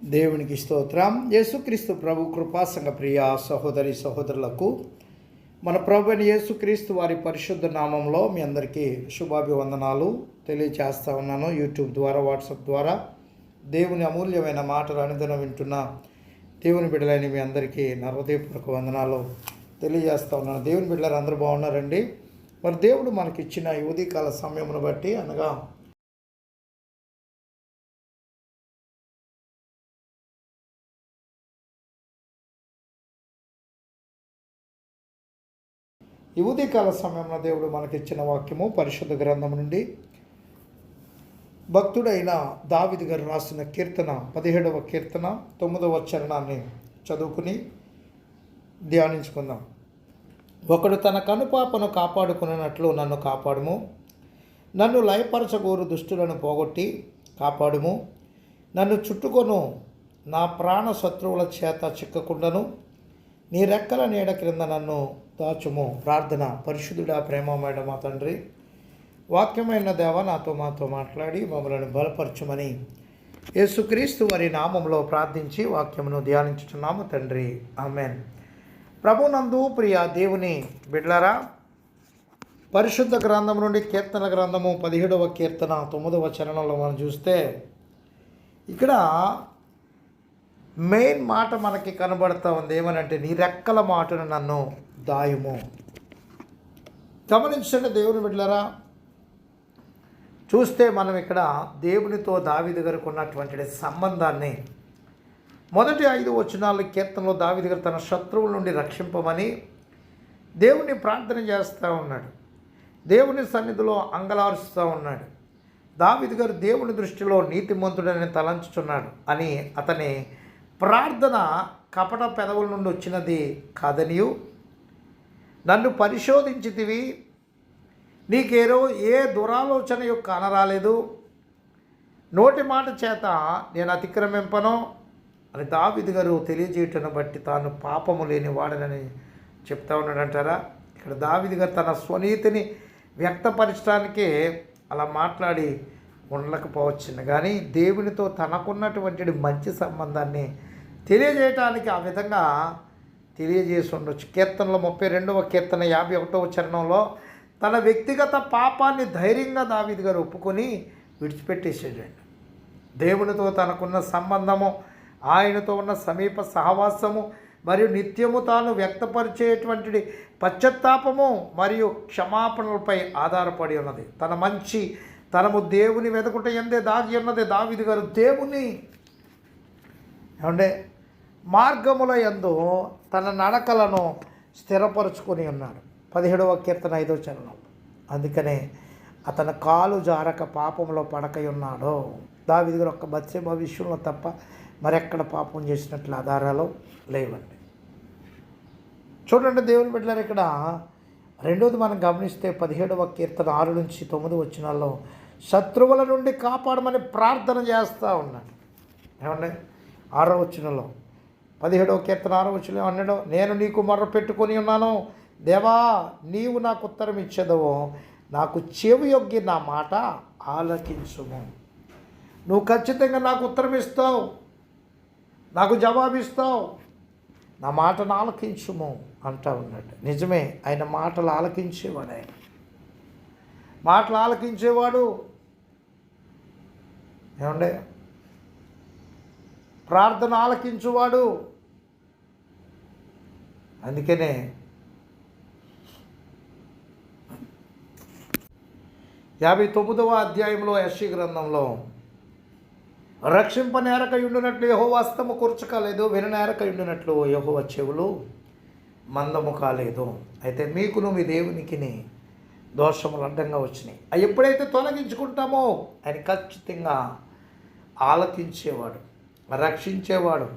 దేవునికి స్తోత్రం. యేసుక్రీస్తు ప్రభు కృపాసంగ ప్రియ సహోదరి సహోదరులకు మన ప్రభు అయిన యేసుక్రీస్తు వారి పరిశుద్ధ నామంలో మీ అందరికీ శుభాభివందనాలు తెలియచేస్తూ ఉన్నాను. యూట్యూబ్ ద్వారా, వాట్సాప్ ద్వారా దేవుని అమూల్యమైన మాటలు అనుదినం వింటున్న దేవుని బిడ్డలైన మీ అందరికీ నా హృదయపూర్వక వందనాలు తెలియజేస్తూ ఉన్నాను. దేవుని బిడ్డలు అందరూ బాగున్నారండి. మరి దేవుడు మనకిచ్చిన ఈ ఉదయకాల సమయమును బట్టి అనగా ఈ ఉదయకాల సమయంలో దేవుడు మనకిచ్చిన వాక్యము పరిశుద్ధ గ్రంథం నుండి భక్తుడైన దావీదు గారు రాసిన కీర్తన 17వ కీర్తన 9వ చరణాన్ని చదువుకుని ధ్యానించుకుందాం. ఒకడు తన కనుపాపను కాపాడుకున్నట్లు నన్ను కాపాడుము, నన్ను లయపరచగోరు దుష్టులను పోగొట్టి కాపాడుము, నన్ను చుట్టుకొను నా ప్రాణ శత్రువుల చేత చిక్కకుండను, నీ రెక్కల నీడ క్రింద నన్ను దాచుము. ప్రార్థన. పరిశుద్ధుడా, ప్రేమమేడ మా తండ్రి, వాక్యమైన దేవ నాతో మాతో మాట్లాడి మమ్మల్ని బలపరచుమని యేసుక్రీస్తు వారి నామంలో ప్రార్థించి వాక్యమును ధ్యానించుతున్నాము తండ్రి. ఆమెన్. ప్రభునందు ప్రియ దేవుని బిడ్డలారా, పరిశుద్ధ గ్రంథం నుండి కీర్తన గ్రంథము 17వ కీర్తన 9వ చరణంలో మనం చూస్తే ఇక్కడ మెయిన్ మాట మనకి కనబడుతూ ఉంది. ఏమనంటే, నీ రెక్కల మాటను నన్ను దాయుము. గమనించండి దేవుని బిడ్డలారా, చూస్తే మనం ఇక్కడ దేవునితో దావీదు గారికి ఉన్నటువంటి సంబంధాన్ని మొదటి 5 వచనాల కీర్తనలో దావీదు గారు తన శత్రువుల నుండి రక్షింపమని దేవుని ప్రార్థన చేస్తూ ఉన్నాడు. దేవుని సన్నిధిలో అంగలారుస్తూ ఉన్నాడు. దావీదు గారు దేవుని దృష్టిలో నీతిమంతుడని తలంచుచున్నాడు అని అతని ప్రార్థన కపట పెదవుల నుండి వచ్చినది కాదనియు, నన్ను పరిశోధించితివి, నీకేరో ఏ దురాలోచన యొక్క అనరాలేదు, నోటి మాట చేత నేను అతిక్రమింపను అని దావీదు గారు తెలియజేయటను బట్టి తాను పాపము లేని వాడనని చెప్తా ఉన్నాడంటారా. ఇక్కడ దావీదు గారు తన స్వనీతిని వ్యక్తపరచడానికే అలా మాట్లాడి ఉండలేకపోవచ్చును, కానీ దేవునితో తనకున్నటువంటి మంచి సంబంధాన్ని తెలియజేయటానికి ఆ విధంగా తెలియజేసి ఉండొచ్చు. కీర్తనలో 32వ కీర్తన 51వ చరణంలో తన వ్యక్తిగత పాపాన్ని ధైర్యంగా దావీదు గారు ఒప్పుకొని విడిచిపెట్టేసాడండి. దేవునితో తనకున్న సంబంధము, ఆయనతో ఉన్న సమీప సహవాసము మరియు నిత్యము తాను వ్యక్తపరిచేటువంటి పశ్చాత్తాపము మరియు క్షమాపణలపై ఆధారపడి ఉన్నది. తన మంచి తనము దేవుని వెతుకుట ఎందే దాగి ఉన్నది. దావీదు గారు దేవుని ఏమంటే మార్గముల యందు తన నడకలను స్థిరపరుచుకొని ఉన్నాడు. 17వ కీర్తన 5వ చరణం. అందుకనే అతను కాలు జారక పాపంలో పడకై ఉన్నాడు. దావీదు గారు ఒక్క బత్షెబ విషయంలో తప్ప మరెక్కడ పాపం చేసినట్లు ఆధారాలు లేవండి. చూడండి దేవుని బిడ్డలారు, ఇక్కడ రెండోది మనం గమనిస్తే 17వ కీర్తన 6 నుంచి 9 వచనాల్లో శత్రువుల నుండి కాపాడమని ప్రార్థన చేస్తూ ఉన్నాడు. ఏమండి 6వ వచనంలో 17వ కీర్తన 6వ వచనంలో అన్నాడు, నేను నీకు మొర్ర పెట్టుకొని ఉన్నాను, దేవా నీవు నాకు ఉత్తరం ఇచ్చేదవో, నాకు చెవి యొగ్గి నా మాట ఆలకించుము. నువ్వు ఖచ్చితంగా నాకు ఉత్తరం ఇస్తావు, నాకు జవాబిస్తావు, నా మాటను ఆలకించుము అంటా ఉన్నాడు. నిజమే, ఆయన మాటలు ఆలకించేవాడు. ఆయన మాటలు ఆలకించేవాడు. ఏమండే ప్రార్థన ఆలకించువాడు. అందుకనే 59వ అధ్యాయంలో యెషయా గ్రంథంలో రక్షింపనేరక ఉండినట్లు యెహోవా హస్తము కూర్చకాలేదు, విననేరక ఉండినట్లు యెహోవా చెవులు మందము కాలేదు. అయితే మీకును మీ దేవునికిని దోషములు అడ్డంగా వచ్చినాయి. అవి ఎప్పుడైతే తొలగించుకుంటామో ఆయన ఖచ్చితంగా ఆలకించేవాడు, రక్షించేవాడు,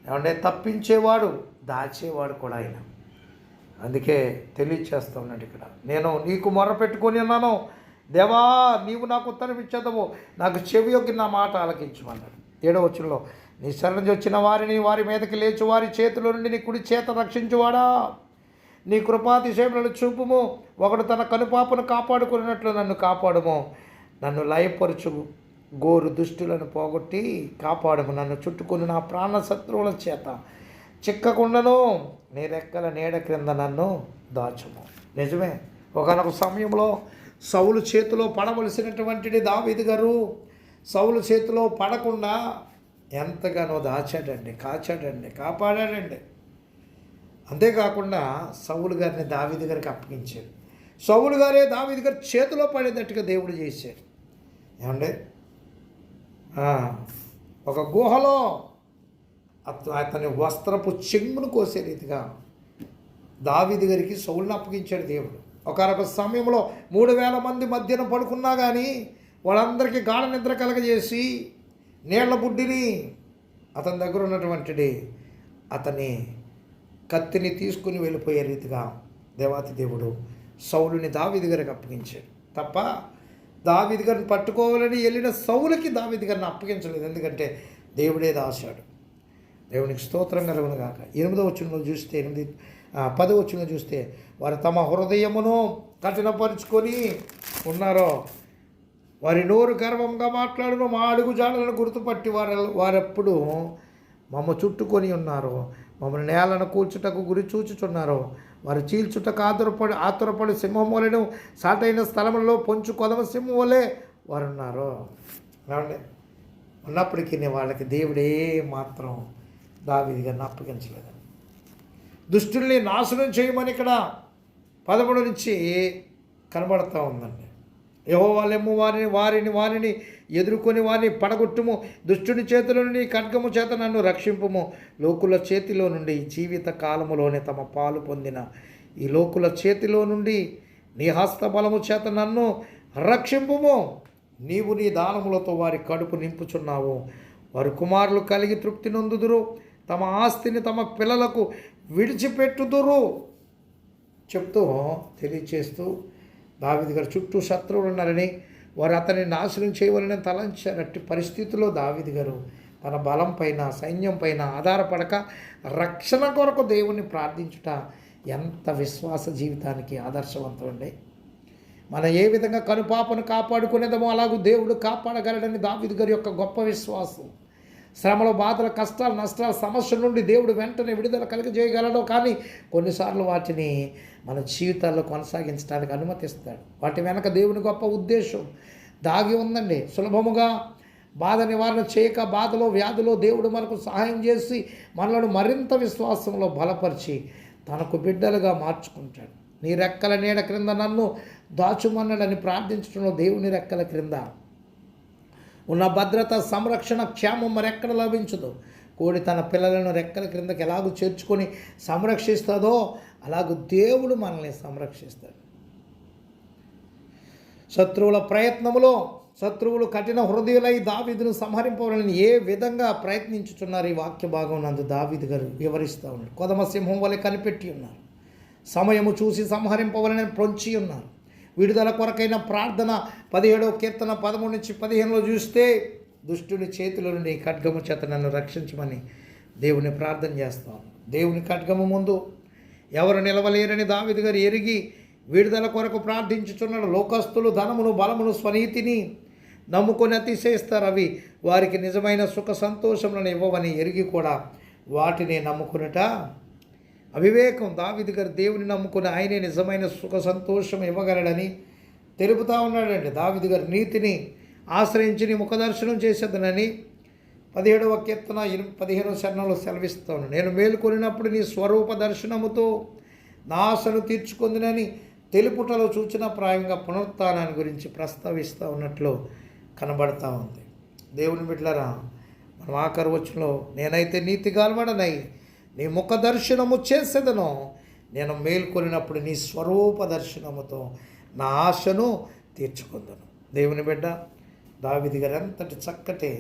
ఏమంటే తప్పించేవాడు, దాచేవాడు కూడా ఆయన. అందుకే తెలియచేస్తూ ఉన్నాడు ఇక్కడ, నేను నీకు మొర్ర పెట్టుకొని ఉన్నాను, దేవా నీవు నాకు ఉత్తరం ఇచ్చేదవు, నాకు చెవి యొగ్గి నా మాట ఆలకించమన్నాడు. 7వ వచనంలో నీ శరణు నుంచి వచ్చిన వారిని వారి మీదకి లేచి వారి చేతిలో నుండి నీ కుడి చేత రక్షించువాడా, నీ కృపాతిశయములను చూపుము, ఒకడు తన కనుపాపను కాపాడుకున్నట్లు నన్ను కాపాడుము, నన్ను లయపరచు గోరు దుష్టులను పోగొట్టి కాపాడము. నన్ను చుట్టుకుని నా ప్రాణ శత్రువుల చేత చిక్కకుండను. నీ రెక్కల నీడ క్రింద నన్ను దాచుము. నిజమే, ఒకనొక సమయంలో సౌలు చేతిలో పడవలసినటువంటి దావీదు గారు సౌలు చేతిలో పడకుండా ఎంతగానో దాచాడండి, కాచాడండి, కాపాడాడండి. అంతేకాకుండా సౌలు గారిని దావీదు గారికి అప్పగించాడు. సౌలు గారే దావీదు గారి చేతిలో పడేటట్టుగా దేవుడు చేశాడు. ఏమండి, ఒక గుహలో అతని వస్త్రపు చెంగును కోసే రీతిగా దావీదు గారికి సౌలుని అప్పగించాడు దేవుడు. ఒకనొక సమయంలో 3,000 మంది మధ్యన పడుకున్నా కానీ వాళ్ళందరికీ గాఢ నిద్ర కలగజేసి నీళ్ల బుడ్డిని అతని దగ్గర ఉన్నటువంటి అతని కత్తిని తీసుకుని వెళ్ళిపోయే రీతిగా దేవాతి దేవుడు సౌలుని దావీదు గారికి అప్పగించాడు తప్ప దావీదు గారిని పట్టుకోవాలని వెళ్ళిన సౌలుకి దావీదు గారిని అప్పగించలేదు. ఎందుకంటే దేవుడే దాశాడు. దేవునికి స్తోత్రం కలుగును గాక. 8వ వచనంలో చూస్తే 10వ వచనంలో చూస్తే వారు తమ హృదయమును కఠినపరుచుకొని ఉన్నారో, వారి నోరు గర్వంగా మాట్లాడును, మా అడుగు జాడలను గుర్తుపట్టి వారెప్పుడు మమ్మ చుట్టుకొని ఉన్నారు, మమ్మల్ని నేలను కూల్చుటకు గురి చూచుచున్నారు. వారు చీల్చుటకు ఆతురపడి సింహం వలెను, సాటైన స్థలములలో పొంచు కొదమ సింహం వలె వారు ఉన్నారు. ఏమండి, ఉన్నప్పటికీ వాళ్ళకి దేవుడే మాత్రం దావీదు గారిని అప్పగించలేదు. దుష్టుల్ని నాశనం చేయమని ఇక్కడ 13 నుంచి కనబడుతూ ఉందండి. యెహోవా లెమ్ము, వారిని ఎదుర్కొని వారిని పడగొట్టుము. దుష్టుని చేతిలో నుండి ఖడ్గము చేత నన్ను రక్షింపుము. లోకుల చేతిలో నుండి జీవిత కాలములోనే తమ పాలు పొందిన ఈ లోకుల చేతిలో నుండి నీ హస్తబలము చేత నన్ను రక్షింపుము. నీవు నీ దానములతో వారి కడుపు నింపుచున్నావు. వారి కుమారులు కలిగి తృప్తి నొందుదురు, తమ ఆస్తిని తమ పిల్లలకు విడిచిపెట్టుదురు చెప్తూ తెలియచేస్తూ దావీదు గారు చుట్టూ శత్రువులు ఉన్నారని, వారు అతన్ని నాశనం చేయవాలని తలంచారు. అట్టి పరిస్థితుల్లో దావీదు గారు తన బలం పైన సైన్యం పైన ఆధారపడక రక్షణ కొరకు దేవుణ్ణి ప్రార్థించుట ఎంత విశ్వాస జీవితానికి ఆదర్శవంతం అండి. మనం ఏ విధంగా కనుపాపను కాపాడుకునేదేమో అలాగూ దేవుడు కాపాడగలడని దావీదు గారి యొక్క గొప్ప విశ్వాసం. శ్రమలు, బాధలు, కష్టాలు, నష్టాలు, సమస్యల నుండి దేవుడు వెంటనే విడుదల కలిగజేయగలడు. కానీ కొన్నిసార్లు వాటిని మన జీవితాల్లో కొనసాగించడానికి అనుమతిస్తాడు. వాటి వెనక దేవుని గొప్ప ఉద్దేశం దాగి ఉందండి. సులభముగా బాధ నివారణ చేయక బాధలో వ్యాధిలో దేవుడు మనకు సహాయం చేసి మనలను మరింత విశ్వాసంలో బలపరిచి తనకు బిడ్డలుగా మార్చుకుంటాడు. నీ రెక్కల నీడ క్రింద నన్ను దాచుమన్నాడని ప్రార్థించడంలో దేవుని రెక్కల క్రింద ఉన్న భద్రత, సంరక్షణ, క్షేమం మరెక్కడ లభించదు. కోడి తన పిల్లలను రెక్కల క్రిందకి ఎలాగూ చేర్చుకొని సంరక్షిస్తుందో అలాగూ దేవుడు మనల్ని సంరక్షిస్తాడు. శత్రువుల ప్రయత్నములో శత్రువులు కఠిన హృదయులై దావీదును సంహరింపవాలని ఏ విధంగా ప్రయత్నించుతున్నారు ఈ వాక్య భాగం నందు దావీదు గారు వివరిస్తూ ఉన్నారు. కొదమ సింహం వలె కనిపెట్టి ఉన్నారు. సమయము చూసి సంహరింపవాలని పొంచి ఉన్నారు. విడుదల కొరకైన ప్రార్థన 17వ కీర్తన 13 నుంచి 15లో చూస్తే దుష్టుని చేతిలో నుండి ఖడ్గము చేత నన్ను రక్షించమని దేవుని ప్రార్థన చేస్తాం. దేవుని ఖడ్గము ముందు ఎవరు నిలవలేరని దావీదు గారు ఎరిగి విడుదల కొరకు ప్రార్థించుచున్నాడు. లోకస్తులు ధనమును, బలమును, స్వనీతిని నమ్ముకొని అతిశయిస్తారు. అవి వారికి నిజమైన సుఖ సంతోషములను ఇవ్వవని ఎరిగి కూడా వాటిని నమ్ముకునట అవివేకం. దావీదు గారు దేవుని నమ్ముకుని ఆయనే నిజమైన సుఖ సంతోషం ఇవ్వగలడని తెలుపుతూ ఉన్నాడండి. దావీదు గారు నీతిని ఆశ్రయించి నీ ముఖదర్శనం చేసేదనని 17వ కీర్తన 15వ చరణంలో సెలవిస్తాను. నేను మేలుకొనినప్పుడు నీ స్వరూప దర్శనముతో నా ఆశను తీర్చుకుందినని తెలుపుటలో సూచన ప్రాయంగా పునరుత్థానాన్ని గురించి ప్రస్తావిస్తూ ఉన్నట్లు కనబడతా ఉంది. దేవుని బిడ్డలారా, మనం ఆఖరి వచనంలో నేనైతే నీతి గాల్వడనై నీ ముఖ దర్శనము చేసేదను, నేను మేల్కొనినప్పుడు నీ స్వరూప దర్శనముతో నా ఆశను తీర్చుకుందను. దేవుని బిడ్డ దావీదు గారు ఎంతటి చక్కటి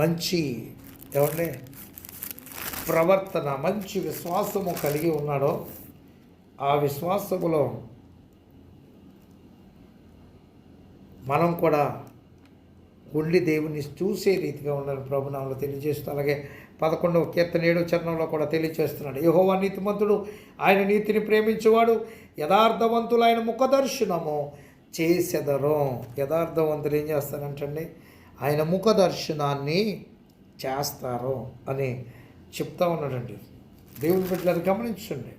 మంచి ఏమంటే ప్రవర్తన, మంచి విశ్వాసము కలిగి ఉన్నాడో ఆ విశ్వాసములో మనం కూడా ఉండి దేవుని చూసే రీతిగా ఉండాలని ప్రభునామములో తెలియజేస్తూ, అలాగే 11వ కీర్తన 7వ చరణంలో కూడా తెలియజేస్తున్నాడు. యెహోవా నీతిమంతుడు, ఆయన నీతిని ప్రేమించేవాడు, యథార్థవంతులు ఆయన ముఖదర్శనము చేసెదరు. యథార్థవంతులు ఏం చేస్తారంటండి, ఆయన ముఖ దర్శనాన్ని చేస్తారు అని చెప్తా ఉన్నాడండి. దేవుని బిడ్డలను గమనించండి,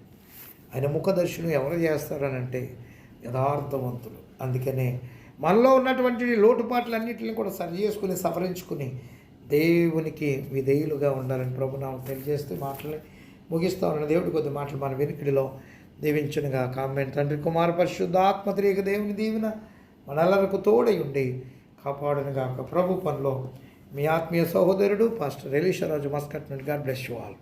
ఆయన ముఖ దర్శనం ఎవరు చేస్తారనంటే యథార్థవంతులు. అందుకనే మనలో ఉన్నటువంటి లోటుపాట్లన్నింటిని కూడా సరి చేసుకుని సవరించుకుని దేవునికి విధేయులుగా ఉండాలని ప్రభు నాకు తెలియజేస్తూ మాటలు ముగిస్తూ ఉన్న దేవుడి కొద్ది మాటలు మన వెనుకడిలో దీవించునుగా. కామెంట్ తండ్రి కుమార పరిశుద్ధాత్మ త్రియేక దేవుని దీవెన మనెల్లరకు తోడై ఉండి కాపాడునుగాక. ప్రభు పనిలో మీ ఆత్మీయ సహోదరుడు పాస్టర్ ఎలీషా రాజు మస్కట్ నుండి. God bless you all.